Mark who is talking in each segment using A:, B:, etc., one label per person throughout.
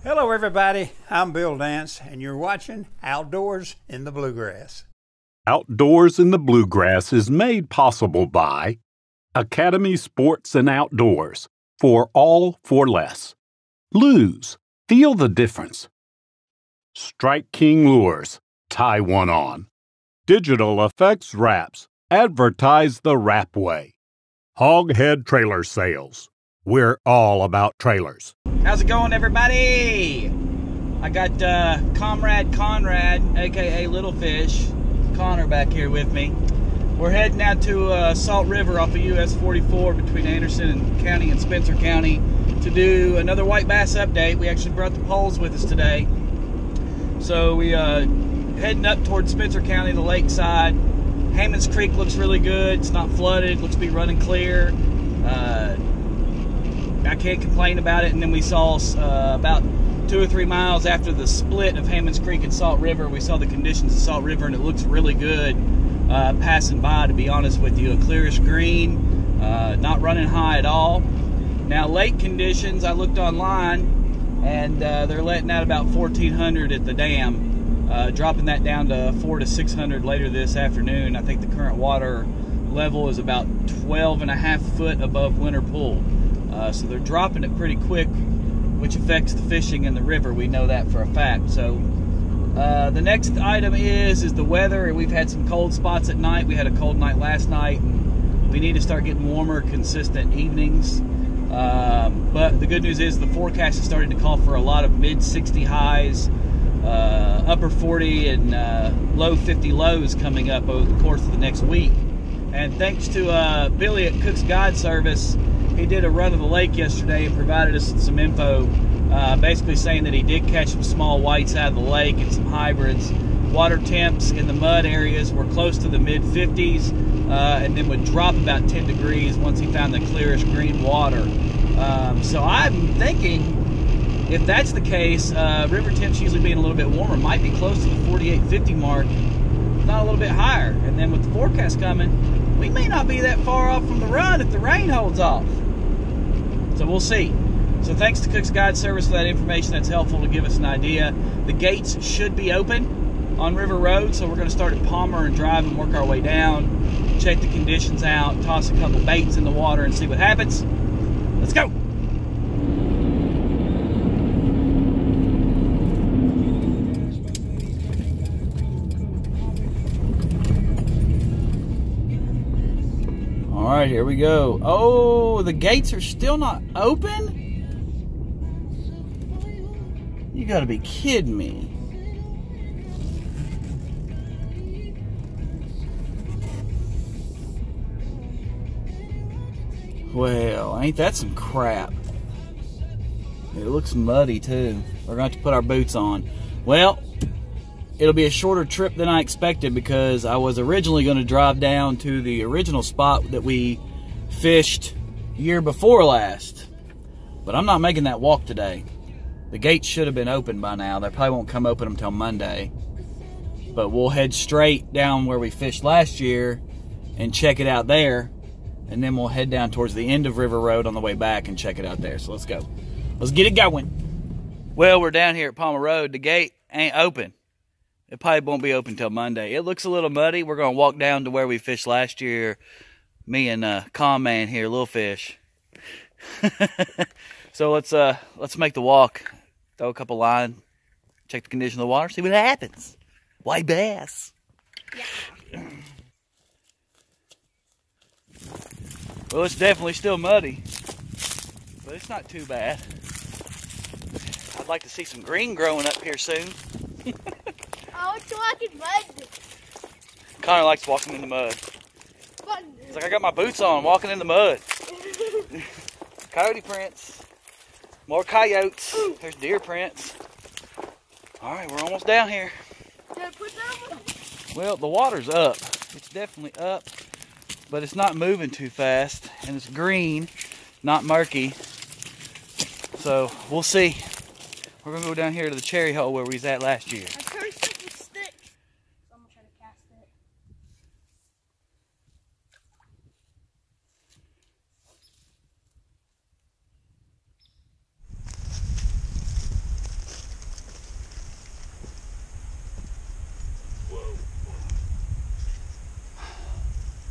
A: Hello everybody, I'm Bill Dance and you're watching Outdoors in the Bluegrass.
B: Outdoors in the Bluegrass is made possible by Academy Sports and Outdoors, for all for less. Lose, feel the difference. Strike King Lures, tie one on. Digital Effects Wraps, advertise the wrap way. HogHead Trailer Sales, we're all about trailers.
C: How's it going, everybody? I got Comrade Conrad, aka Little Fish, Connor back here with me. We're heading out to Salt River off of US 44 between Anderson County and Spencer County to do another white bass update. We actually brought the poles with us today. So we heading up towards Spencer County, the lakeside. Hammond's Creek looks really good. It's not flooded, looks to be running clear. I can't complain about it. And then we saw about 2 or 3 miles after the split of Hammond's Creek and Salt River, we saw the conditions of Salt River, and it looks really good passing by, to be honest with you. A clearish green, not running high at all. Now, lake conditions, I looked online, and they're letting out about 1,400 at the dam, dropping that down to 400 to 600 later this afternoon. I think the current water level is about 12.5 foot above winter pool. So they're dropping it pretty quick, which affects the fishing in the river. We know that for a fact. So the next item is the weather. We've had some cold spots at night. We had a cold night last night, and we need to start getting warmer, consistent evenings. But the good news is the forecast is starting to call for a lot of mid-60 highs, upper 40 and low 50 lows coming up over the course of the next week. And thanks to Billy at Cook's Guide Service, he did a run of the lake yesterday and provided us some info, basically saying that he did catch some small whites out of the lake and some hybrids. Water temps in the mud areas were close to the mid-50s, and then would drop about 10 degrees once he found the clearish green water. So I'm thinking, if that's the case, river temps usually being a little bit warmer might be close to the 48, 50 mark, not a little bit higher. And then with the forecast coming, we may not be that far off from the run if the rain holds off. So we'll see. So thanks to Cook's Guide Service for that information. That's helpful to give us an idea. The gates should be open on River Road, so we're going to start at Palmer and drive and work our way down, check the conditions out, toss a couple baits in the water and see what happens. Let's go. All right, here we go. Oh, the gates are still not open? You gotta be kidding me. Well, ain't that some crap? It looks muddy too. We're gonna have to put our boots on. Well, it'll be a shorter trip than I expected, because I was originally going to drive down to the original spot that we fished year before last. But I'm not making that walk today. The gates should have been open by now. They probably won't come open until Monday. But we'll head straight down where we fished last year and check it out there. And then we'll head down towards the end of River Road on the way back and check it out there. So let's go. Let's get it going. Well, we're down here at Palmer Road. The gate ain't open. It probably won't be open till Monday. It looks a little muddy. We're going to walk down to where we fished last year. Me and Con Man here, Little Fish. So let's make the walk. Throw a couple line, check the condition of the water, see what happens. White bass. Yeah. Well, it's definitely still muddy, but it's not too bad. I'd like to see some green growing up here soon.
D: I want to walk in mud.
C: Connor likes walking in the mud. It's like, I got my boots on, walking in the mud. Coyote prints. More coyotes. There's deer prints. All right, we're almost down here. Well, the water's up. It's definitely up, but it's not moving too fast, and it's green, not murky. So we'll see. We're gonna go down here to the cherry hole where we was at last year.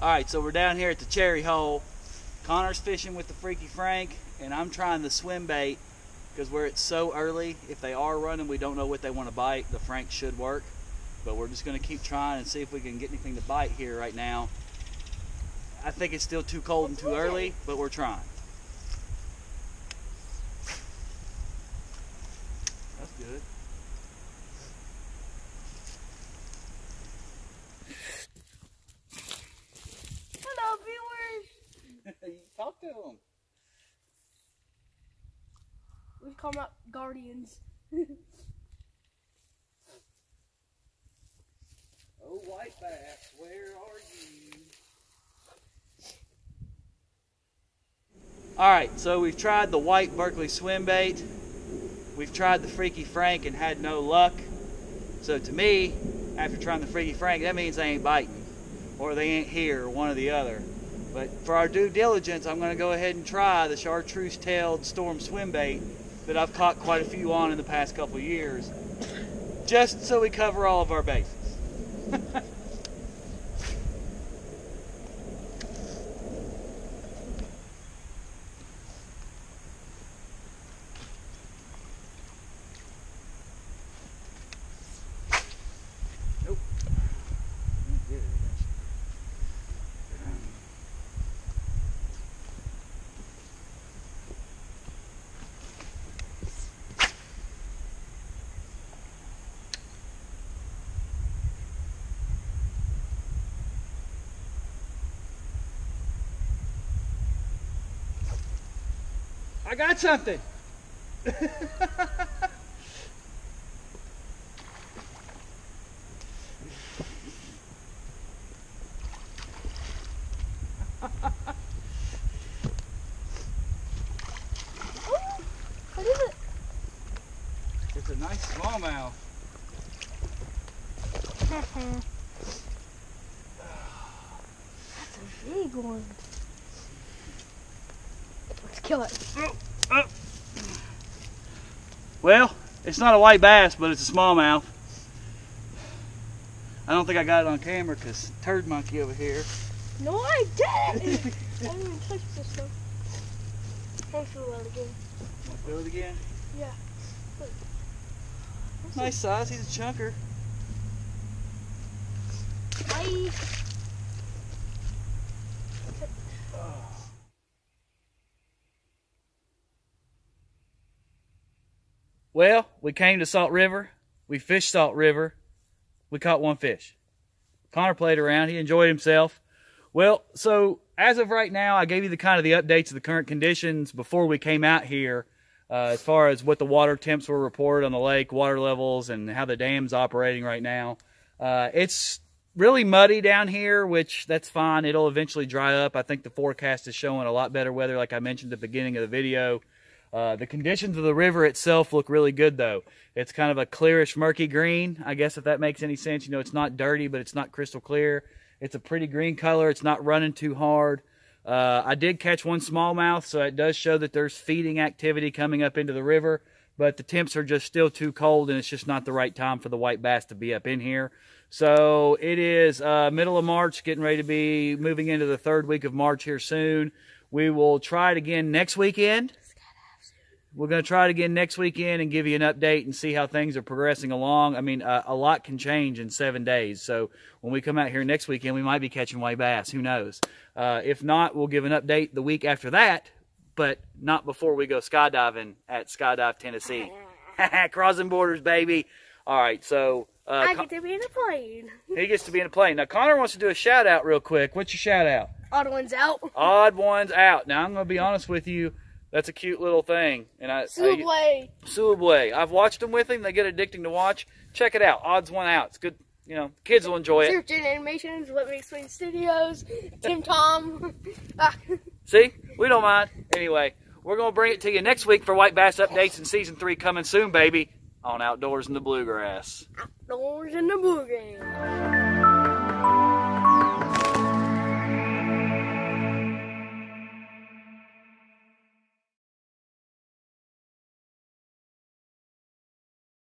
C: Alright, so we're down here at the Cherry Hole. Connor's fishing with the Freaky Frank, and I'm trying the swim bait because where it's so early, if they are running, we don't know what they want to bite. The Frank should work, but we're just going to keep trying and see if we can get anything to bite here right now. I think it's still too cold and too early, but we're trying. That's good.
D: Hello, viewers.
C: You talk to them.
D: We call them out guardians.
C: Oh, white bass, where are you? Alright, so we've tried the white Berkeley swim bait. We've tried the Freaky Frank and had no luck. So to me, after trying the Freaky Frank, that means they ain't biting. Or they ain't here, or one or the other. But for our due diligence, I'm going to go ahead and try the chartreuse-tailed storm swim bait that I've caught quite a few on in the past couple of years. Just so we cover all of our bases. Nope. I got something.
D: What is it?
C: It's a nice smallmouth.
D: That's a big one. Let's kill it.
C: Well, it's not a white bass, but it's a smallmouth. I don't think I got it on camera because turd monkey over here.
D: No, I didn't. I didn't even touch this stuff. I'll feel that again.
C: Want to feel it again?
D: Yeah. Look.
C: Nice size. He's a chunker.
D: Bye.
C: Well, we came to Salt River. We fished Salt River. We caught one fish. Connor played around. He enjoyed himself. Well, so as of right now, I gave you the kind of the updates of the current conditions before we came out here, as far as what the water temps were reported on the lake, water levels, and how the dam's operating right now. It's really muddy down here, which that's fine. It'll eventually dry up. I think the forecast is showing a lot better weather, like I mentioned at the beginning of the video. The conditions of the river itself look really good, though. It's kind of a clearish, murky green, I guess, if that makes any sense. You know, it's not dirty, but it's not crystal clear. It's a pretty green color. It's not running too hard. I did catch one smallmouth, so it does show that there's feeding activity coming up into the river, but the temps are just still too cold, and it's just not the right time for the white bass to be up in here. So it is middle of March, getting ready to be moving into the third week of March here soon. We will try it again next weekend. We're going to try it again next weekend and give you an update and see how things are progressing along. I mean, a lot can change in 7 days. So when we come out here next weekend, we might be catching white bass. Who knows? If not, we'll give an update the week after that, but not before we go skydiving at Skydive, Tennessee. Crossing borders, baby. All right, so...
D: I get to be in a plane.
C: He gets to be in a plane. Now, Connor wants to do a shout-out real quick. What's your shout-out?
D: Odd ones out.
C: Odd ones out. Now, I'm going to be honest with you. That's a cute little thing. And Subway. I've watched them with him. They get addicting to watch. Check it out. Odds one out. It's good. You know, kids will enjoy it.
D: Search in Animations, Let Me Explain Studios, Tim Tom.
C: See? We don't mind. Anyway, we're going to bring it to you next week for White Bass Updates in Season 3 coming soon, baby, on Outdoors in the Bluegrass.
D: Outdoors in the Bluegrass.